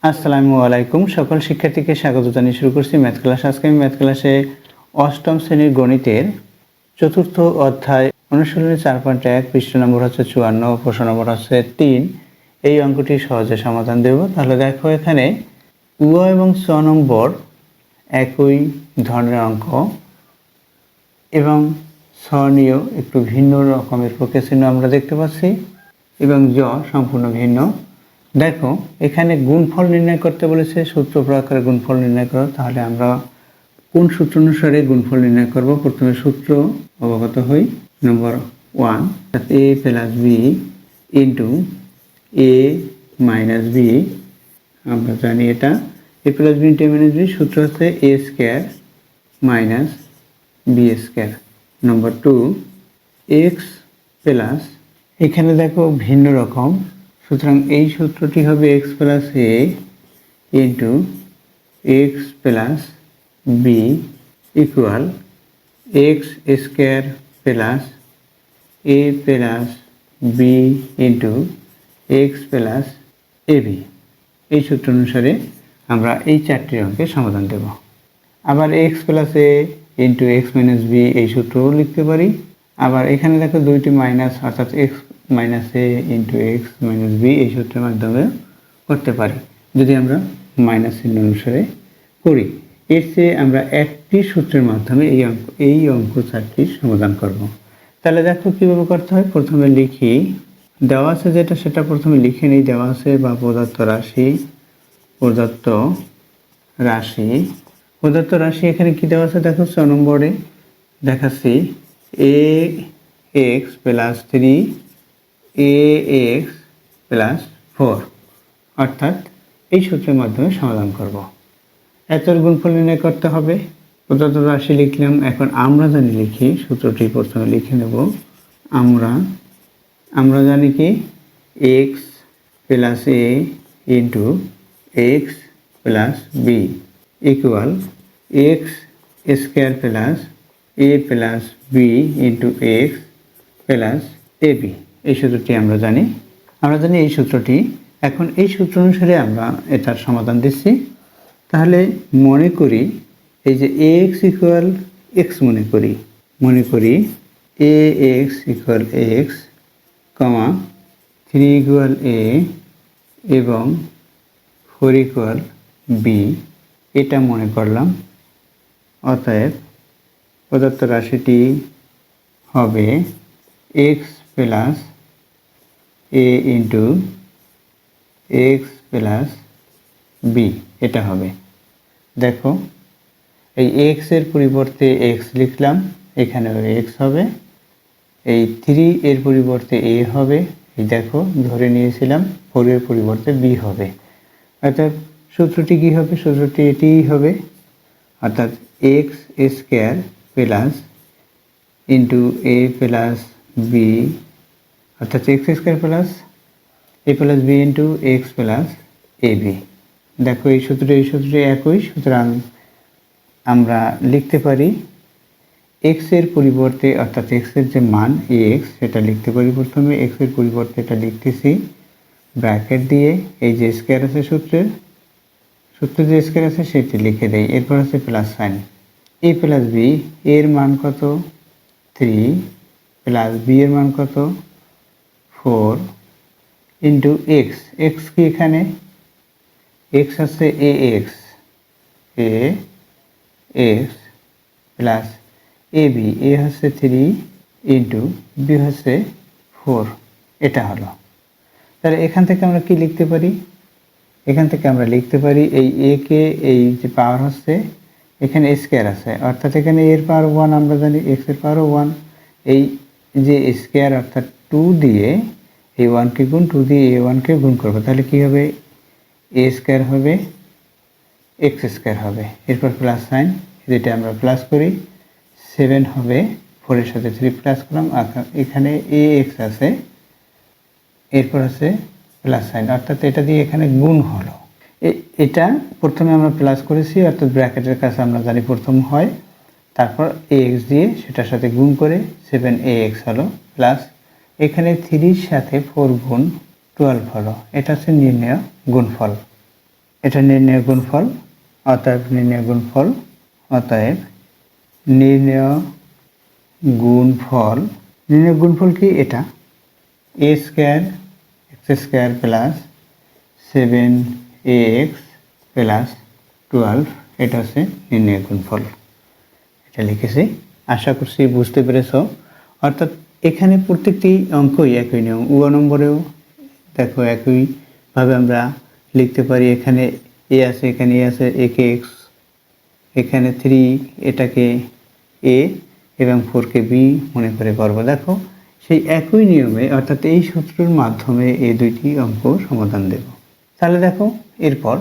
আসসালামু আলাইকুম। সকল শিক্ষার্থীকে স্বাগত জানিয়ে শুরু করছি ম্যাথ ক্লাস। আজকে আমি ম্যাথ ক্লাসে অষ্টম শ্রেণীর গণিতের চতুর্থ অধ্যায় অনুশীলনী 4.1 পৃষ্ঠা নম্বর হচ্ছে 54, প্রশ্ন নম্বর হচ্ছে 3। এই অঙ্কটি সহজে সমাধান দেব। তাহলে দেখো, এখানে উ এবং ছ নম্বর একই ধরনের অঙ্ক এবং ছ নিয়েও একটু ভিন্ন রকমের প্রক্রিয়া চিহ্ন আমরা দেখতে পাচ্ছি এবং জ সম্পূর্ণ ভিন্ন। দেখো, এখানে গুণফল নির্ণয় করতে বলেছে, সূত্র প্রয়োগ করে গুণফল নির্ণয় করো। তাহলে আমরা কোন সূত্র অনুসারে গুণফল নির্ণয় করব? প্রথমে সূত্র অবগত হই। Number 1, A plus B into A minus B. আমরা জানি এটা A plus B into A minus B সূত্র হচ্ছে A square minus B square. Number 2, X plus, এখানে দেখো ভিন্ন রকম, সুতরাং এই সূত্রটি হবে X plus A into X plus B equal X square plus A plus B into X plus A B. এই সূত্র অনুসারে আমরা এই চারটি অঙ্কের সমাধান দেব। আবার x plus A into x minus B এই সূত্রও লিখতে পারি। আবার এখানে দেখো দুইটি মাইনাস, অর্থাৎ এক্স মাইনাস এ ইন্টু এক্স মাইনাস বি এই সূত্রের মাধ্যমে করতে পারি, যদি আমরা মাইনাস চিহ্ন অনুসারে করি। এর চেয়ে আমরা একটি সূত্রের মাধ্যমে এই অঙ্ক চারটির সমাধান করব। তাহলে দেখো কীভাবে করতে হয়। প্রথমে লিখি, দেওয়া আছে যেটা সেটা প্রথমে লিখে নিই। দেওয়া আছে বা প্রদত্ত রাশি এখানে কি দেওয়া আছে দেখো, 6 নম্বরে দেখাচ্ছি এ এক্স প্লাস 3 এ এক্স প্লাস 4, অর্থাৎ এই সূত্রের মাধ্যমে সমাধান করব। এতর গুণফল নির্ণয় করতে হবে। প্রদত্ত রাশি লিখলাম। এখন আমরা জানি লিখি, সূত্রটি প্রথমে লিখে নেব। আমরা জানি কি X plus A into X plus B equal X square plus A plus B into X plus A B. এই সূত্রটি আমরা জানি এই সূত্রটি। এখন এই সূত্র অনুসারে আমরা এটার সমাধান দিচ্ছি। তাহলে মনে করি এই যে এ এক্স ইকুয়াল এক্স মনে করি এ এক্স ইকুয়াল এক্স কমা 3 ইকুয়াল এ এবং 4 ইকুয়াল বি, এটা মনে করলাম। অতএব প্রদত্ত রাশিটি হবে X plus A into X plus B, এটা হবে। দেখো, এই এক্স এর পরিবর্তে এক্স লিখলাম, এখানে এক্স হবে। এই 3 এর পরিবর্তে এ হবে, এই দেখো ধরে নিয়েছিলাম 4 এর পরিবর্তে বি হবে। অর্থাৎ সূত্রটি কী হবে? সূত্রটি এটিই হবে, অর্থাৎ X square plus into A plus B, অর্থাৎ X square plus A plus B into X plus A B. দেখো এই সূত্রটি একই, সুতরাং আমরা লিখতে পারি এক্স এর পরিবর্তে, অর্থাৎ এক্স এর যে মান এক্স সেটা লিখতে পারি। প্রথমে এক্স এর পরিবর্তে এটা লিখতেছি ব্র্যাকেট দিয়ে, এই যে স্কোয়ার আছে সূত্রে যে স্কোয়ার আছে সেটি লিখে দেই। এরপর আছে প্লাস সাইন। এ প্লাস বি এর মান কত? 3 প্লাস বি এর মান কত? 4 ইন্টু এক্স। এক্স কি এখানে? এক্স আছে এ এক্স প্লাস এ বি, এ হচ্ছে 3 ইন্টু বি হচ্ছে 4, এটা হলো। তাহলে এখান থেকে আমরা কি লিখতে পারি? এখান থেকে আমরা লিখতে পারি এই এ কে, এই যে পাওয়ার হচ্ছে এখানে স্কোয়ার আছে, অর্থাৎ এখানে এর পাওয়ার 1, আমরা জানি এক্স এর পাওয়ার 1। এই যে স্কোয়ার অর্থাৎ 2 দিয়ে এই 1কে গুণ, 2 দিয়ে এ 1কে গুণ করবো, তাহলে কি হবে? এ স্কোয়ার হবে এক্স স্কোয়ার হবে। এরপর প্লাস সাইন, যেটা আমরা প্লাস করি 7 হবে, 4 এর সাথে 3 প্লাস করলাম, এখানে এ এক্স আছে, এরপর আছে প্লাস সাইন, অর্থাৎ এটা দিয়ে এখানে গুণ হলো। এটা প্রথমে আমরা প্লাস করেছি, অর্থাৎ ব্র্যাকেটের কাছে আমরা জানি প্রথম হয়, তারপর এ এক্স দিয়ে সেটার সাথে গুণ করে 7 এ এক্স হলো, প্লাস এখানে 3 সাথে 4 গুণ 12 হলো। এটা হচ্ছে নির্ণেয় গুণফল। এটা নির্ণয় গুণফল, অতএব নির্ণয় গুণফল, অতএব নির্ণয় গুণফল। নির্ণয় গুণফল কি? এটা A square X square plus 7ax plus 12, এটা হচ্ছে নির্ণয় গুণফল। এটা লিখেছি, আশা করছি বুঝতে পেরেছ। অর্থাৎ এখানে প্রত্যেকটি অঙ্কই একই নিয়ম, নম্বরেও দেখো একইভাবে আমরা লিখতে পারি। এখানে এ আছে, এখানে এ আছে, একে এক্স, এখানে 3 এটাকে এ এবং 4কে বি মনে করে করবো। দেখো সেই একই নিয়মে অর্থাৎ এই সূত্রের মাধ্যমে এই দুইটি অঙ্ক সমাধান দেব। তাহলে দেখো এরপর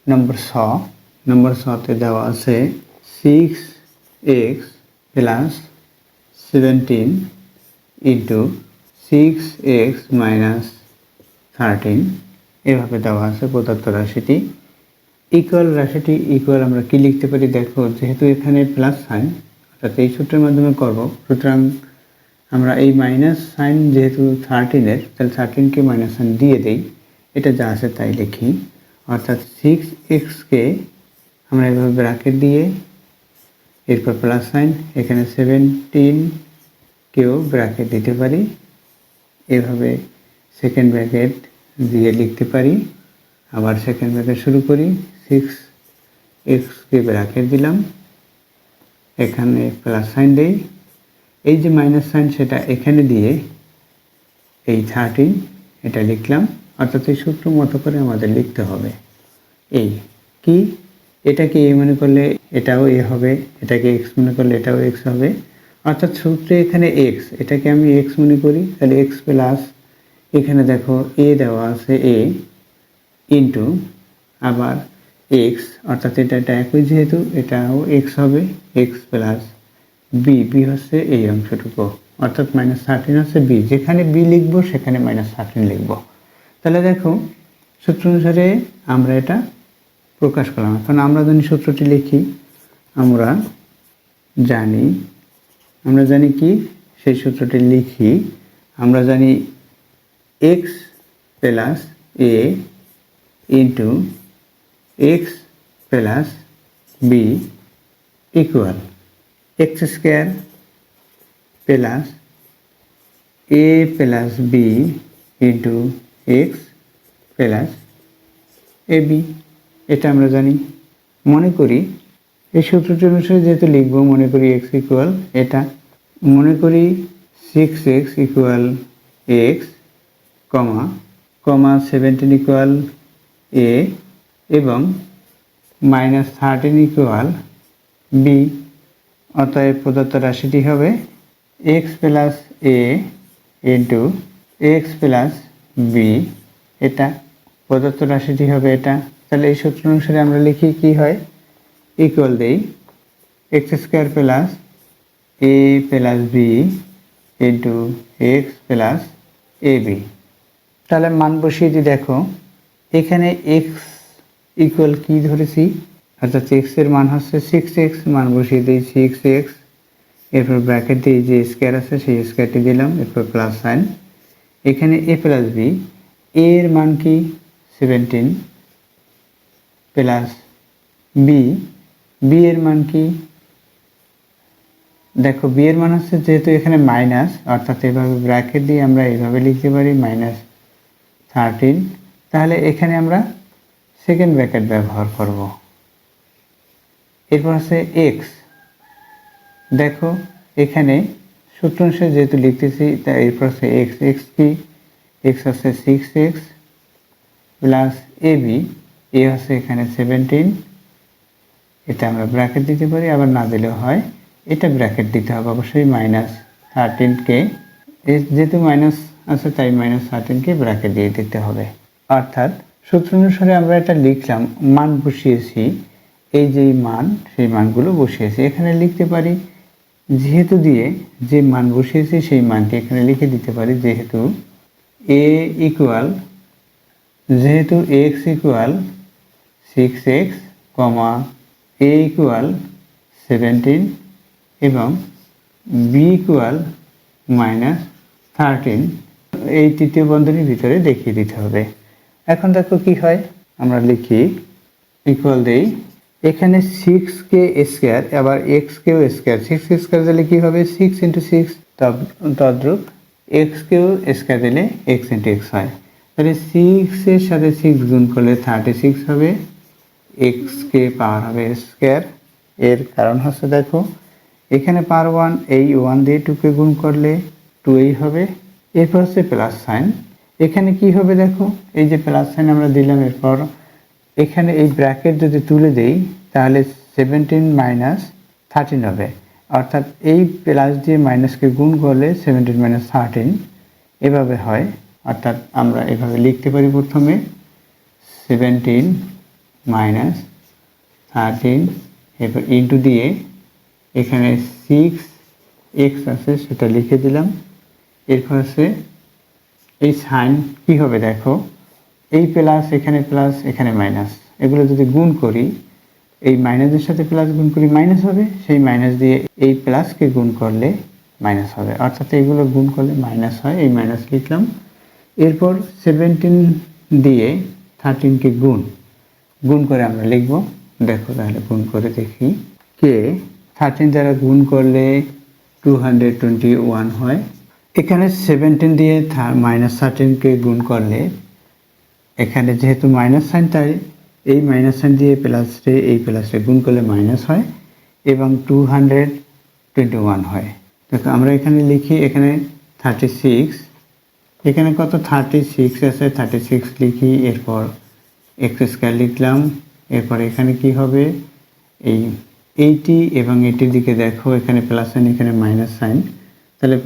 নম্বর 6তে দেওয়া আছে 6x plus 17 into 6x minus 13, এভাবে দেওয়া আছে প্রদত্ত রাশিটি। রাশিটি ইকুয়াল আমরা কি লিখতে পারি? দেখো যেহেতু এখানে প্লাস সাইন অর্থাৎ এই সূত্রের মাধ্যমে করব, সুতরাং আমরা এই মাইনাস সাইন যেহেতু 13-এর, তাহলে 13কে মাইনাস সাইন দিয়ে দেই, এটা যা আছে তাই লিখি। অর্থাৎ 6xকে আমরা এভাবে ব্র্যাকেট দিয়ে এরপর প্লাস সাইন, এখানে 17কেও ব্র্যাকেট দিতে পারি, এভাবে সেকেন্ড ব্র্যাকেট দিয়ে লিখতে পারি। আবার সেকেন্ড ব্র্যাকেট শুরু করি, 6xকে ব্র্যাকেট দিলাম, এখানে প্লাস সাইন দেই, এই যে মাইনাস সাইন সেটা এখানে দিয়ে এই 13 এটা লিখলাম। অর্থাৎ এই সূত্র মতো করে আমাদের লিখতে হবে। এই কি, এটাকে এ মনে করলে এটাও এ হবে, এটাকে এক্স মনে করলে এটাও এক্স হবে। অর্থাৎ সূত্রে এখানে এক্স, এটাকে আমি এক্স মনে করি, তাহলে এক্স প্লাস এখানে দেখো এ দেওয়া আছে এ ইন্টু আবার এক্স, অর্থাৎ এটা একই যেহেতু এটাও এক্স হবে, এক্স প্লাস বি হচ্ছে এই অংশটুকু, অর্থাৎ -13 হচ্ছে বি, যেখানে বি লিখবো সেখানে -13 লিখবো। তাহলে দেখো সূত্র অনুসারে আমরা এটা প্রকাশ করলাম। এখন আমরা জানি সূত্রটি লিখি, আমরা জানি কি সেই সূত্রটি লিখি, আমরা জানি X plus A into X plus B equal X square plus A plus B into X plus A B. এটা আমরা জানি। মনে করি এই সূত্রটি অনুসারে যেহেতু লিখবো, মনে করি এক্স ইকুয়াল এটা, মনে করি 6x ইকুয়াল এক্স কমা 17 ইকুয়াল এ এবং -13 ইকুয়াল বি। অতএব প্রদত্ত রাশিটি হবে X plus A into X plus B, এটা প্রদত্ত রাশিটি হবে এটা। তাহলে এই সূত্র অনুসারে আমরা লিখি কি হয়, ইকুয়াল দেই X square plus A plus B into X plus A B. তাহলে মান বসিয়ে দিই, দেখো এখানে এক্স ইকুয়াল কি ধরেছি, অর্থাৎ এক্সের মান হচ্ছে 6x, মান বসিয়ে দিই 6x, এরপর ব্র্যাকেট দিয়ে যে স্কোয়ার আছে সেই স্কোয়ারটি দিলাম, এরপর প্লাস সাইন, এখানে এ প্লাস বি, এর মান কি 17 প্লাস বি এর মান কি, দেখো বি এর মান হচ্ছে যেহেতু এখানে মাইনাস, অর্থাৎ এভাবে ব্র্যাকেট দিয়ে আমরা এইভাবে লিখতে পারি -13, তাহলে এখানে আমরা সেকেন্ড ব্র্যাকেট ব্যবহার করব। এরপর আছে এক্স, দেখো এখানে সূত্র অনুসারে যেহেতু লিখতেছি তাই এরপর আছে এক্স কি, এক্স হচ্ছে 6x প্লাস এ বি, এ হচ্ছে এখানে 17, এটা আমরা ব্র্যাকেট দিতে পারি, আবার না দিলেও হয়, এটা ব্র্যাকেট দিতে হবে অবশ্যই -13কে, যেহেতু মাইনাস আছে তাই -13কে ব্র্যাকেট দিয়ে দিতে হবে। অর্থাৎ সূত্র অনুসারে আমরা এটা লিখলাম, মান বসিয়েছি, এই যে মান সেই মানগুলো বসিয়েছি এখানে লিখতে পারি, যেহেতু দিয়ে যে মান বসিয়েছি সেই মানটি এখানে লিখে দিতে পারি, যেহেতু এক্স ইকুয়াল 6x, এ ইকুয়াল 17 এবং বি ইকুয়াল -13, এই তৃতীয় বন্ধনীর ভিতরে দেখিয়ে দিতে হবে। এখন দেখো কি হয়, আমরা লিখি ইকুয়াল দেই, এখানে 6k স্কোয়ার, আবার এক্সকেও স্কোয়ার, 6 স্কোয়ার দিলে কী হবে 6 ইন্টু 6, তদ্রূপ এক্সকেও স্কোয়ার দিলে এক্স ইন্টু এক্স হয়। তাহলে 6-এর সাথে 6 গুণ করলে 36 হবে, এক্সকে পাওয়ার হবে স্কোয়ার। এর কারণ হচ্ছে দেখো এখানে পাওয়ার 1, এই 1 দিয়ে 2কে গুণ করলে 2 হবে। এরপর হচ্ছে প্লাস সাইন, এখানে কি হবে দেখো এই যে প্লাস সাইন আমরা দিলাম, এরপর এখানে এই ব্র্যাকেট যদি তুলে দেই তাহলে 17 মাইনাস 13 হবে, অর্থাৎ এই প্লাস দিয়ে মাইনাসকে গুণ করলে 17 মাইনাস 13 এভাবে হয়। অর্থাৎ আমরা এভাবে লিখতে পারি, প্রথমে 17 মাইনাস 13, এরপর ইন্টু দিয়ে এখানে 6x আছে সেটা লিখে দিলাম। এরপর আছে এই সাইন কী হবে দেখো, এই প্লাস এখানে প্লাস এখানে মাইনাস, এগুলো যদি গুণ করি, এই মাইনাসের সাথে প্লাস গুণ করি মাইনাস হবে, সেই মাইনাস দিয়ে এই প্লাসকে গুণ করলে মাইনাস হবে, অর্থাৎ এইগুলো গুণ করলে মাইনাস হয়, এই মাইনাস লিখলাম। এরপর 17 দিয়ে 13কে গুণ করে আমরা লিখব। দেখো তাহলে গুণ করে দেখি, কে 13 দ্বারা গুণ করলে 221 হয়। এখানে 17 দিয়ে মাইনাস 13কে গুণ করলে, এখানে যেহেতু মাইনাস সাইন তাই এই মাইনাস সাইন দিয়ে প্লাসে এই প্লাসে গুণ করলে মাইনাস হয় এবং 221 হয়। দেখো আমরা এখানে লিখি, এখানে 36, এখানে কত 36 আছে, 36 লিখি, এরপর এক্স স্কয়ার লিখলাম। এরপর এখানে কি হবে, এই 80 এবং 80 দিকে দেখো এখানে প্লাস সাইন এখানে মাইনাস সাইন, তাহলে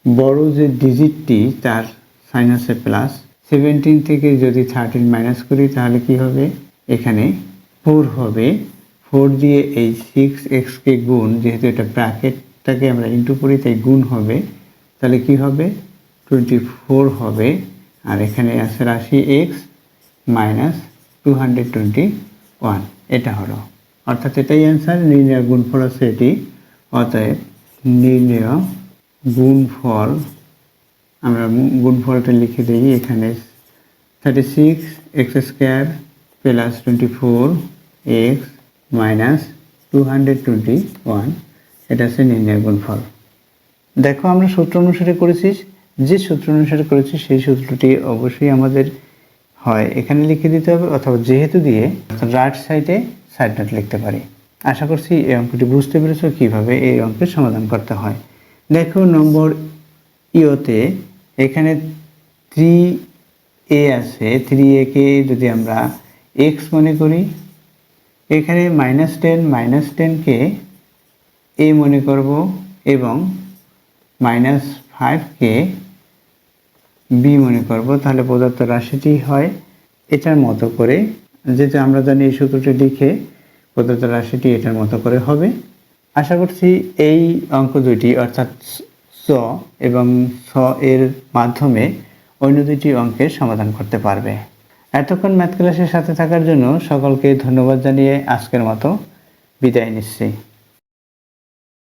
বড় যে ডিজিটটি তার সাইন আছে প্লাস। 17 থেকে যদি 13 মাইনাস করি তাহলে কি হবে, এখানে 4 হবে, 4 দিয়ে এই 6xকে গুণ, যেহেতু এটা ব্র্যাকেটটাকে আমরা ইন্টু করি তাই গুণ হবে, তাহলে কি হবে 24 হবে। আর এখানে আছে রাশি x মাইনাস 221, এটা হলো, অর্থাৎ এটাই অ্যান্সার। নির্ণয় গুণফল আছে এটি, অতএব নির্ণয় গুণফল, আমরা গুণফলটা লিখে দিই, এখানে 36x square plus 24x minus 221, এটা হচ্ছে নির্ণয় গুণফল। দেখো আমরা সূত্র অনুসারে করেছি, যে সূত্র অনুসারে করেছি সেই সূত্রটি অবশ্যই আমাদের হয় এখানে লিখে দিতে হবে, অথবা যেহেতু দিয়ে রাইট সাইডে সাইড নোট লিখতে পারি। আশা করছি এই অঙ্কটি বুঝতে পেরেছো কীভাবে এই অঙ্কের সমাধান করতে হয়। দেখো নম্বর ইওতে এখানে 3a আছে, 3a কে যদি আমরা x মনে করি, এখানে -10কে a মনে করব এবং -5কে b মনে করব, তাহলে প্রদত্ত রাশিটি হয় এটার মতো করে, যেটা আমরা জানি এই সূত্রটি লিখে প্রদত্ত রাশিটি এটার মতো করে হবে। আশা করছি এই অঙ্ক দুইটি অর্থাৎ স এবং স এর মাধ্যমে অন্য দুটি অঙ্কের সমাধান করতে পারবে। এতক্ষণ ম্যাথ ক্লাসের সাথে থাকার জন্য সকলকে ধন্যবাদ জানিয়ে আজকের মতো বিদায় নিচ্ছি।